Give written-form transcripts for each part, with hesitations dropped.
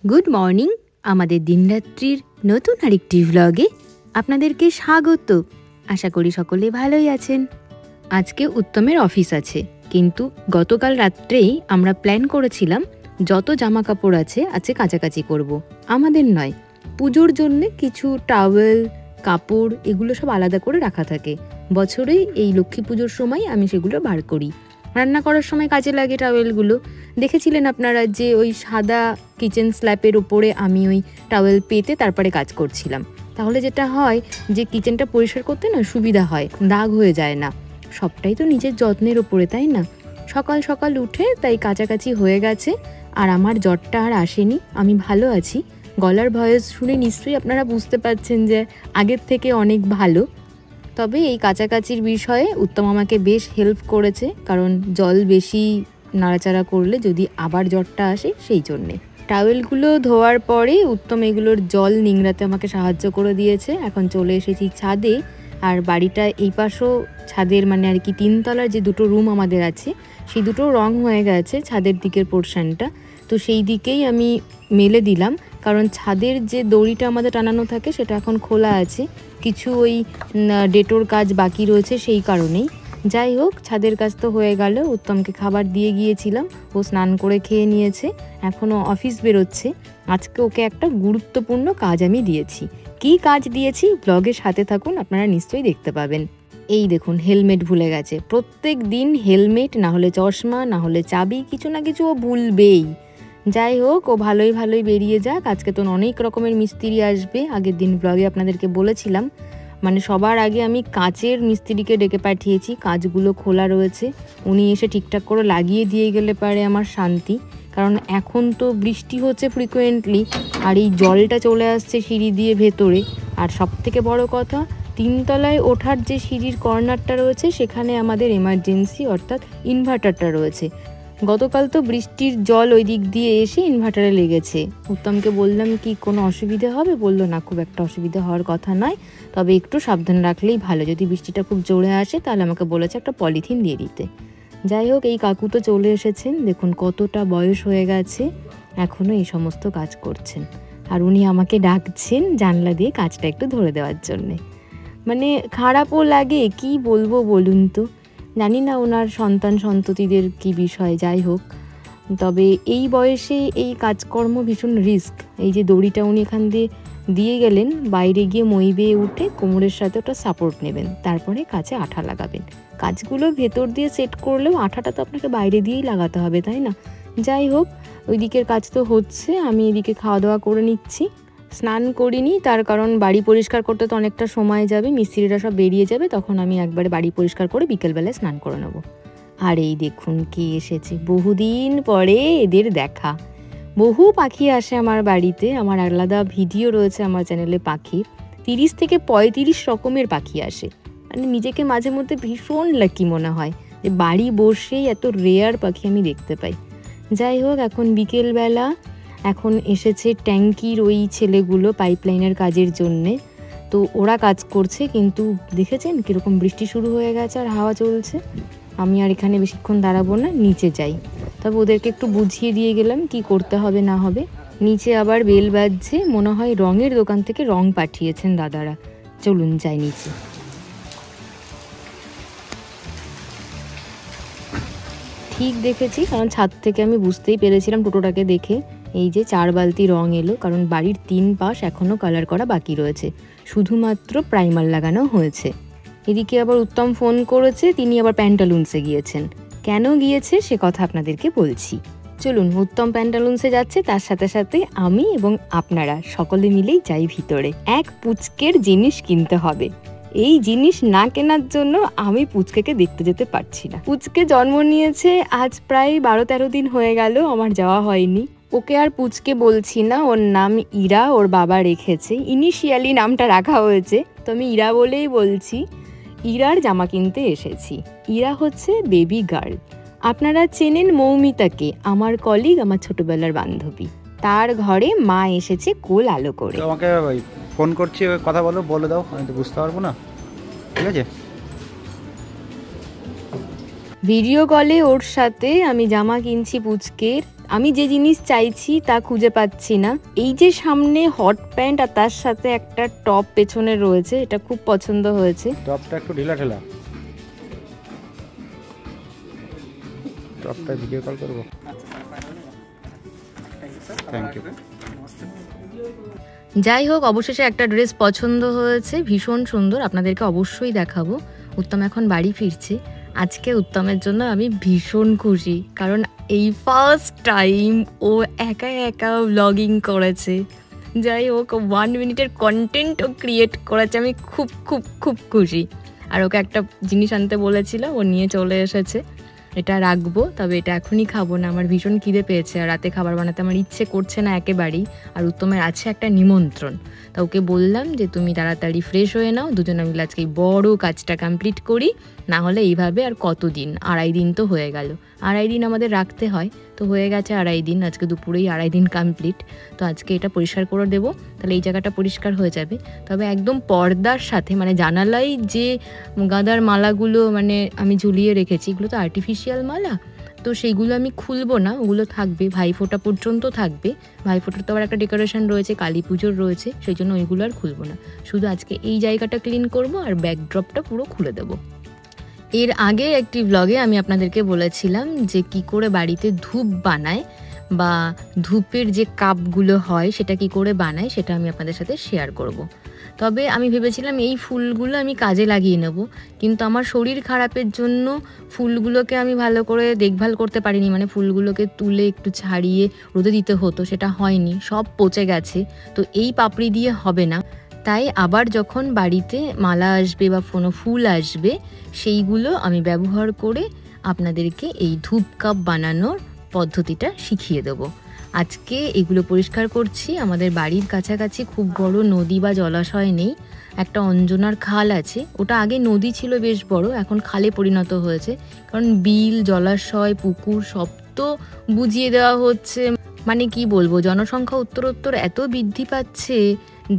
Good morning. আমাদের দিনরাত্রির নতুন আরেকটি ভ্লগে আপনাদেরকে স্বাগত। আশা করি সকলে ভালোই আছেন। আজকে উত্তমের অফিস আছে, কিন্তু গতকাল রাত্রেই আমরা প্ল্যান করেছিলাম যত জামা কাপড় আছে আজকে কাচাকাচি করব। আমাদের নয়, পুজোর জন্য কিছু টাওয়েল কাপড় এগুলো সব আলাদা করে রাখা থাকে। বছরে এই লক্ষ্মী পুজোর সময় আমি সেগুলো বার করি। রান্না করার সময় কাজে লাগে টাওয়েলগুলো। দেখেছিলেন আপনারা যে ওই সাদা কিচেন স্ল্যাপের ওপরে আমি ওই টাওয়েল পেতে তারপরে কাজ করছিলাম। তাহলে যেটা হয় যে কিচেনটা পরিষ্কার করতে না সুবিধা হয়, দাগ হয়ে যায় না। সবটাই তো নিজের যত্নের ওপরে, তাই না? সকাল সকাল উঠে তাই কাছাকাছি হয়ে গেছে। আর আমার জ্বরটা আর আসেনি, আমি ভালো আছি। গলার ভয়েস শুনে নিশ্চয়ই আপনারা বুঝতে পারছেন যে আগের থেকে অনেক ভালো। তবে এই কাছাকাছির বিষয়ে উত্তম আমাকে বেশ হেল্প করেছে, কারণ জল বেশি নাড়াচাড়া করলে যদি আবার জ্বরটা আসে সেই জন্যে। টাওয়েলগুলো ধোয়ার পরে উত্তম এগুলোর জল নিংড়াতে আমাকে সাহায্য করে দিয়েছে। এখন চলে এসেছি ছাদে। আর বাড়িটা এই পাশেও ছাদের মানে আর কি 3 তলার যে দুটো রুম আমাদের আছে সেই দুটো রং হয়ে গেছে ছাদের দিকের পোর্শনটা। তো সেই দিকেই আমি মেলে দিলাম, কারণ ছাদের যে দড়িটা আমাদের টানানো থাকে সেটা এখন খোলা আছে। কিছু ওই ডেটোর কাজ বাকি রয়েছে সেই কারণেই। যাই হোক, ছাদের কাজ তো হয়ে গেল। উত্তমকে খাবার দিয়ে গিয়েছিলাম, ও স্নান করে খেয়ে নিয়েছে, এখনও অফিস বেরোচ্ছে। আজকে ওকে একটা গুরুত্বপূর্ণ কাজ আমি দিয়েছি। কি কাজ দিয়েছি ব্লগের সাথে থাকুন, আপনারা নিশ্চয়ই দেখতে পাবেন। এই দেখুন, হেলমেট ভুলে গেছে। প্রত্যেক দিন হেলমেট না হলে চশমা না হলে চাবি, কিছু না কিছু ও ভুলবেই। যাই হোক, ও ভালোই বেরিয়ে যাক। আজকে তো অনেক রকমের মিস্ত্রি আসবে, আগের দিন ব্লগে আপনাদেরকে বলেছিলাম। মানে সবার আগে আমি কাঁচের মিস্ত্রিকে ডেকে পাঠিয়েছি, কাঁচগুলো খোলা রয়েছে, উনি এসে ঠিকঠাক করে লাগিয়ে দিয়ে গেলে পারে আমার শান্তি। কারণ এখন তো বৃষ্টি হচ্ছে ফ্রিকোয়েন্টলি, আর এই জলটা চলে আসছে সিঁড়ি দিয়ে ভেতরে। আর সবথেকে বড় কথা, 3 তলায় ওঠার যে সিঁড়ির কর্নারটা রয়েছে সেখানে আমাদের এমার্জেন্সি অর্থাৎ ইনভার্টারটা রয়েছে। গতকাল তো বৃষ্টির জল ওই দিক দিয়ে এসে ইনভার্টারে লেগেছে। উত্তমকে বললাম কি কোনো অসুবিধা হবে, বললো না, খুব একটা অসুবিধা হওয়ার কথা নয়, তবে একটু সাবধান রাখলেই ভালো। যদি বৃষ্টিটা খুব জোরে আসে তাহলে আমাকে বলেছে একটা পলিথিন দিয়ে দিতে। যাই হোক, এই কাকু তো চলে এসেছেন। দেখুন কতটা বয়স হয়ে গেছে, এখনও এই সমস্ত কাজ করছেন। আর উনি আমাকে ডাকছেন জানলা দিয়ে কাজটা একটু ধরে দেওয়ার জন্যে। মানে খারাপও লাগে, কি বলবো বলুন তো। জানি না ওনার সন্তান সন্ততিদের কি বিষয়, যাই হোক। তবে এই বয়সে এই কাজকর্ম ভীষণ রিস্ক। এই যে দড়িটা উনি এখান দিয়ে গেলেন, বাইরে গিয়ে মই বেয়ে উঠে কোমরের সাথে ওটা সাপোর্ট নেবেন, তারপরে কাছে আঠা লাগাবেন। কাজগুলো ভেতর দিয়ে সেট করলেও আঠাটা তো আপনাকে বাইরে দিয়েই লাগাতে হবে, তাই না? যাই হোক, ওই দিকের কাজ তো হচ্ছে, আমি এদিকে খাওয়া দাওয়া করে নিচ্ছি। স্নান করিনি, তার কারণ বাড়ি পরিষ্কার করতে তো অনেকটা সময় যাবে, মিস্ত্রিরা সব বেরিয়ে যাবে, তখন আমি একবারে বাড়ি পরিষ্কার করে বিকেলবেলায় স্নান করে নেবো। আর এই দেখুন কে এসেছে, বহুদিন পরে এদের দেখা। বহু পাখি আসে আমার বাড়িতে, আমার আলাদা ভিডিও রয়েছে আমার চ্যানেলে পাখির। 30 থেকে 35 রকমের পাখি আসে। মানে নিজেকে মাঝে মধ্যে ভীষণ লাকি মনে হয় যে বাড়ি বসেই এত রেয়ার পাখি আমি দেখতে পাই। যাই হোক, এখন বিকেলবেলা, এখন এসেছে ট্যাঙ্কির ওই ছেলেগুলো পাইপলাইনের কাজের জন্যে। তো ওরা কাজ করছে, কিন্তু দেখেছেন কীরকম বৃষ্টি শুরু হয়ে গেছে আর হাওয়া চলছে। আমি আর এখানে বেশিক্ষণ দাঁড়াবো না, নিচে যাই। তবে ওদেরকে একটু বুঝিয়ে দিয়ে গেলাম কি করতে হবে না হবে। নিচে আবার বেল বাজছে, মনে হয় রঙের দোকান থেকে রং পাঠিয়েছেন দাদারা। চলুন যাই নিচে। ঠিক দেখেছি, কারণ ছাদ থেকে আমি বুঝতেই পেরেছিলাম টোটোটাকে দেখে। এই যে 4 বালতি রং এলো, কারণ বাড়ির 3 পাশ এখনও কালার করা বাকি রয়েছে, শুধুমাত্র প্রাইমার লাগানো হয়েছে। এদিকে আবার উত্তম ফোন করেছে, তিনি আবার প্যান্টালুন্সে গিয়েছেন। কেন গিয়েছে সে কথা আপনাদেরকে বলছি। চলুন, উত্তম প্যান্টালুন্সে যাচ্ছে, তার সাথে সাথে আমি এবং আপনারা সকলে মিলেই যাই ভিতরে। এক পুচকের জিনিস কিনতে হবে। এই জিনিস না কেনার জন্য আমি পুচকেকে দেখতে যেতে পারছি না। পুচকে জন্ম নিয়েছে আজ প্রায় 12-13 দিন হয়ে গেল, আমার যাওয়া হয়নি। ওকে আর পুচকে বলছি না, ওর নাম ইরা, ওর বাবা রেখেছে। ইনিশিয়ালি নামটা রাখা হয়েছে, তো আমি ইরা বলেই বলছি। ইরার জামা কিনতে এসেছি। ইরা হচ্ছে বেবি গার্ল। আপনারা চেনেন মৌমিতাকে, আমার কলিগ, আমার ছোটবেলার বান্ধবী। তার ঘরে মা এসেছে কোল আলো করে। আমাকে ফোন করছি, কথা বলে দাও, আমি তো বুঝতে পারবো না, ঠিক আছে? ভিডিও কলে ওর সাথে আমি জামা কিনছি পুচকের। আমি যে জিনিস চাইছি তা খুঁজে পাচ্ছি না। এই যে সামনে হট প্যান্ট আর তার সাথে একটা টপ পেছনে রয়েছে, এটা খুব পছন্দ হয়েছে। টপটা একটু ঢিলা ঢিলা, টপটা ভিডিও কল করবো। Thank you. যাই হোক, অবশেষে একটা ড্রেস পছন্দ হয়েছে, ভীষণ সুন্দর, আপনাদেরকে অবশ্যই দেখাবো। উত্তম এখন বাড়ি ফিরছে। আজকে উত্তমের জন্য আমি ভীষণ খুশি, কারণ এই ফার্স্ট টাইম ও একা একা ব্লগিং করেছে। যাই হোক, 1 মিনিটের কন্টেন্ট ও ক্রিয়েট করেছে, আমি খুব খুব খুব খুশি। আর ওকে একটা জিনিস আনতে বলেছিলাম, ও নিয়ে চলে এসেছে। এটা রাখবো, তবে এটা এখনই খাবো না, আমার ভীষণ খিদে পেয়েছে আর রাতে খাবার বানাতে আমার ইচ্ছে করছে না একেবারেই। আর উত্তমের আছে একটা নিমন্ত্রণ, তা ওকে বললাম যে তুমি তাড়াতাড়ি ফ্রেশ হয়ে নাও, দুজনে মিলে আজকে এই বড় কাজটা কমপ্লিট করি, না হলে এইভাবে আর কতদিন, 2.5 দিন তো হয়ে গেল, 2.5 দিন আমাদের রাখতে হয়, তো হয়ে গেছে 2.5 দিন, আজকে দুপুরেই 2.5 দিন কমপ্লিট। তো আজকে এটা পরিষ্কার করে দেবো, তাহলে এই জায়গাটা পরিষ্কার হয়ে যাবে। তবে একদম পর্দার সাথে, মানে জানালাই যে গাঁদার মালাগুলো মানে আমি ঝুলিয়ে রেখেছি, এগুলো তো আর্টিফিশিয়াল মালা, তো সেইগুলো আমি খুলবো না, ওগুলো থাকবে, ভাইফোঁটা পর্যন্ত থাকবে। ভাইফোঁটার তো আবার একটা ডেকোরেশন রয়েছে, কালী পুজোর রয়েছে, সেই জন্য ওইগুলো আর খুলবো না। শুধু আজকে এই জায়গাটা ক্লিন করব আর ব্যাকড্রপটা পুরো খুলে দেবো। এর আগে একটি ব্লগে আমি আপনাদেরকে বলেছিলাম যে কি করে বাড়িতে ধূপ বানায় বা ধূপের যে কাপগুলো হয় সেটা কি করে বানায়, সেটা আমি আপনাদের সাথে শেয়ার করব। তবে আমি ভেবেছিলাম এই ফুলগুলো আমি কাজে লাগিয়ে নেব, কিন্তু আমার শরীর খারাপের জন্য ফুলগুলোকে আমি ভালো করে দেখভাল করতে পারিনি, মানে ফুলগুলোকে তুলে একটু ছাড়িয়ে রোদে দিতে হতো, সেটা হয়নি, সব পচে গেছে। তো এই পাপড়ি দিয়ে হবে না, তাই আবার যখন বাড়িতে মালা আসবে বা কোনো ফুল আসবে, সেইগুলো আমি ব্যবহার করে আপনাদেরকে এই ধূপ কাপ বানানোর পদ্ধতিটা শিখিয়ে দেবো। আজকে এগুলো পরিষ্কার করছি। আমাদের বাড়ির কাছাকাছি খুব বড় নদী বা জলাশয় নেই, একটা অঞ্জনার খাল আছে, ওটা আগে নদী ছিল বেশ বড়, এখন খালে পরিণত হয়েছে, কারণ বিল, জলাশয়, পুকুর সব তো বুঝিয়ে দেওয়া হচ্ছে। মানে কি বলবো, জনসংখ্যা উত্তরোত্তর এত বৃদ্ধি পাচ্ছে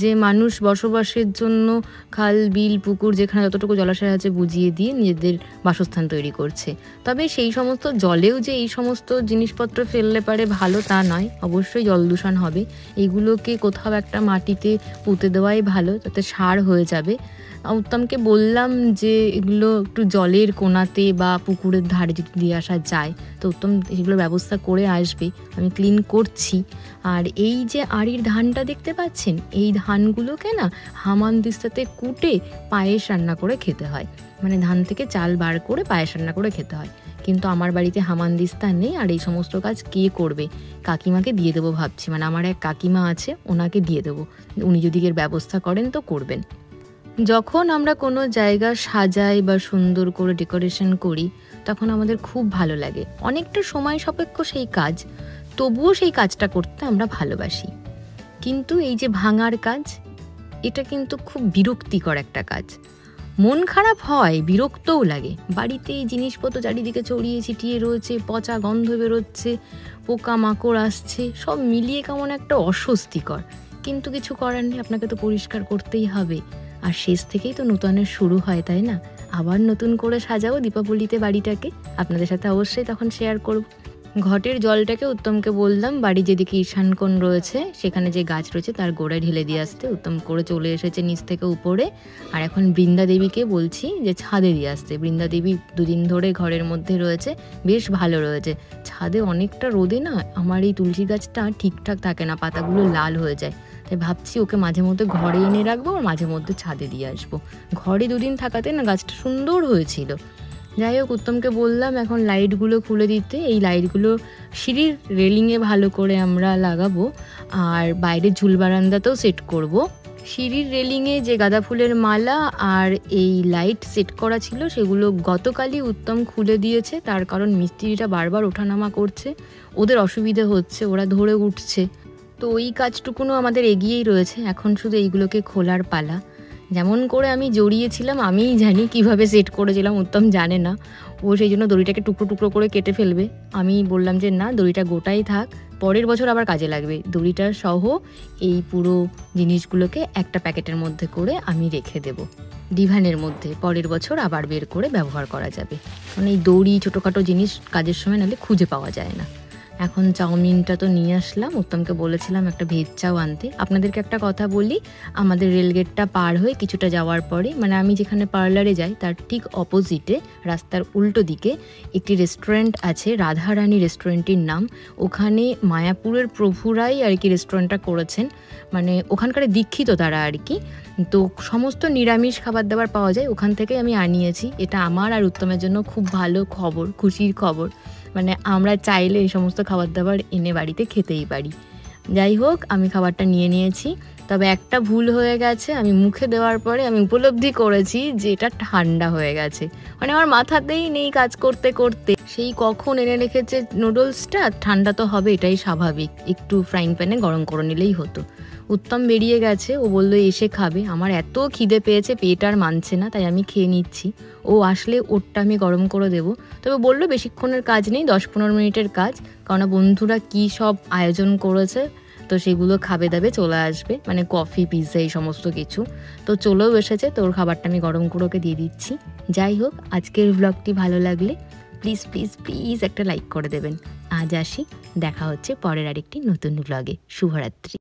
যে মানুষ বসবাসের জন্য খাল, বিল, পুকুর, যেখানে যতটুকু জলাশয় আছে বুঝিয়ে দিয়ে নিজেদের বাসস্থান তৈরি করছে। তবে সেই সমস্ত জলেও যে এই সমস্ত জিনিসপত্র ফেললে পারে ভালো তা নয়, অবশ্যই জল দূষণ হবে। এগুলোকে কোথাও একটা মাটিতে পুঁতে দেওয়াই ভালো, তাতে সার হয়ে যাবে। উত্তমকে বললাম যে এগুলো একটু জলের কোনাতে বা পুকুরের ধারে যদি দিয়ে আসা যায়, তো উত্তম এগুলো ব্যবস্থা করে আসবে, আমি ক্লিন করছি। আর এই যে আড়ির ধানটা দেখতে পাচ্ছেন, এই ধানগুলোকে না হামানদিস্তাতে কুটে পায়েস রান্না করে খেতে হয়, মানে ধান থেকে চাল বার করে পায়েস রান্না করে খেতে হয়। কিন্তু আমার বাড়িতে হামানদিস্তা নেই, আর এই সমস্ত কাজ কে করবে? কাকিমাকে দিয়ে দেবো ভাবছি, মানে আমার এক কাকিমা আছে, ওনাকে দিয়ে দেবো, উনি যদি এর ব্যবস্থা করেন তো করবেন। যখন আমরা কোনো জায়গা সাজাই বা সুন্দর করে ডেকোরেশন করি, তখন আমাদের খুব ভালো লাগে, অনেকটা সময় সাপেক্ষ সেই কাজ, তবুও সেই কাজটা করতে আমরা ভালোবাসি। কিন্তু এই যে ভাঙার কাজ, এটা কিন্তু খুব বিরক্তিকর একটা কাজ, মন খারাপ হয়, বিরক্তও লাগে। বাড়িতে এই জিনিসপত্র চারিদিকে ছড়িয়ে ছিটিয়ে রয়েছে, পচা গন্ধ বেরোচ্ছে, পোকা মাকড় আসছে, সব মিলিয়ে কেমন একটা অস্বস্তিকর, কিন্তু কিছু করার নেই, আপনাকে তো পরিষ্কার করতেই হবে। আর শেষ থেকেই তো নূতনের শুরু হয়, তাই না? আবার নতুন করে সাজাবো দীপাবলিতে বাড়িটাকে, আপনাদের সাথে অবশ্যই তখন শেয়ার করব। ঘটের জলটাকে উত্তমকে বললাম বাড়ি যেদিকে ঈশানকোণ রয়েছে সেখানে যে গাছ রয়েছে তার গোড়ায় ঢেলে দিয়ে আসতে, উত্তম করে চলে এসেছে নিচ থেকে উপরে। আর এখন বৃন্দা দেবীকে বলছি যে ছাদে দিয়ে আসতে। বৃন্দা দেবী 2 দিন ধরে ঘরের মধ্যে রয়েছে, বেশ ভালো রয়েছে। ছাদে অনেকটা রোদে না আমার এই তুলসী গাছটা ঠিকঠাক থাকে না, পাতাগুলো লাল হয়ে যায়, তাই ভাবছি ওকে মাঝে মধ্যে ঘরে এনে রাখবো আর মাঝে মধ্যে ছাদে দিয়ে আসবো। ঘরে 2 দিন থাকাতে না গাছটা সুন্দর হয়েছিল। যাই হোক, উত্তমকে বললাম এখন লাইটগুলো খুলে দিতে। এই লাইটগুলো সিঁড়ির রেলিংয়ে ভালো করে আমরা লাগাবো, আর বাইরে ঝুল বারান্দাতেও সেট করব। সিঁড়ির রেলিংয়ে যে গাঁদা ফুলের মালা আর এই লাইট সেট করা ছিল সেগুলো গতকালই উত্তম খুলে দিয়েছে, তার কারণ মিস্ত্রিটা বারবার ওঠানামা করছে, ওদের অসুবিধে হচ্ছে, ওরা ধরে উঠছে, তো ওই কাজটুকুনো আমাদের এগিয়েই রয়েছে। এখন শুধু এইগুলোকে খোলার পালা। যেমন করে আমি জড়িয়েছিলাম আমিই জানি, কিভাবে সেট করেছিলাম উত্তম জানে না। ও সেই জন্য দড়িটাকে টুকরো টুকরো করে কেটে ফেলবে। আমি বললাম যে না, দড়িটা গোটাই থাক, পরের বছর আবার কাজে লাগবে। দড়িটা সহ এই পুরো জিনিসগুলোকে একটা প্যাকেটের মধ্যে করে আমি রেখে দেব ডিভানের মধ্যে, পরের বছর আবার বের করে ব্যবহার করা যাবে। কারণ এই দড়ি ছোটোখাটো জিনিস কাজের সময় নাহলে খুঁজে পাওয়া যায় না। এখন চাউমিনটা তো নিয়ে আসলাম, উত্তমকে বলেছিলাম একটা ভেজ চাও আনতে। আপনাদেরকে একটা কথা বলি, আমাদের রেলগেটটা পার হয়ে কিছুটা যাওয়ার পরে, মানে আমি যেখানে পার্লারে যাই তার ঠিক অপোজিটে রাস্তার উল্টো দিকে একটি রেস্টুরেন্ট আছে, রাধারানী রেস্টুরেন্টের নাম। ওখানে মায়াপুরের প্রভুরাই আর কি রেস্টুরেন্টটা করেছেন, মানে ওখানকার দীক্ষিত তারা আর কি। তো সমস্ত নিরামিষ খাবার দাবার পাওয়া যায় ওখান থেকে আমি আনিয়েছি। এটা আমার আর উত্তমের জন্য খুব ভালো খবর, খুশির খবর। মানে আমরা চাইলে এই সমস্ত খাবার দাবার এনে বাড়িতে খেতেই পারি। যাই হোক, আমি খাবারটা নিয়ে নিয়েছি। তবে একটা ভুল হয়ে গেছে, আমি মুখে দেওয়ার পরে আমি উপলব্ধি করেছি যে এটা ঠান্ডা হয়ে গেছে। মানে আমার মাথাতেই নেই কাজ করতে করতে সেই কখন এনে রেখেছে নুডলসটা। ঠান্ডা তো হবে, এটাই স্বাভাবিক, একটু ফ্রাইং প্যানে গরম করে নিলেই হতো। উত্তম বেরিয়ে গেছে, ও বললো এসে খাবে। আমার এত খিদে পেয়েছে, পেট আর মানছে না, তাই আমি খেয়ে নিচ্ছি। ও আসলে ওরটা আমি গরম করে দেবো। তবে বললো বেশিক্ষণের কাজ নেই, 10-15 মিনিটের কাজ, কারণ বন্ধুরা কী সব আয়োজন করেছে, তো সেগুলো খাবে দাবে চলে আসবে, মানে কফি পিৎজা এই সমস্ত কিছু। তো চলেও এসেছে, তো ওর খাবারটা আমি গরম করে ওকে দিয়ে দিচ্ছি। যাই হোক, আজকের ব্লগটি ভালো লাগলে প্লিজ প্লিজ প্লিজ একটা লাইক করে দেবেন। আজ আসি, দেখা হচ্ছে পরের আরেকটি নতুন ব্লগে। শুভরাত্রি।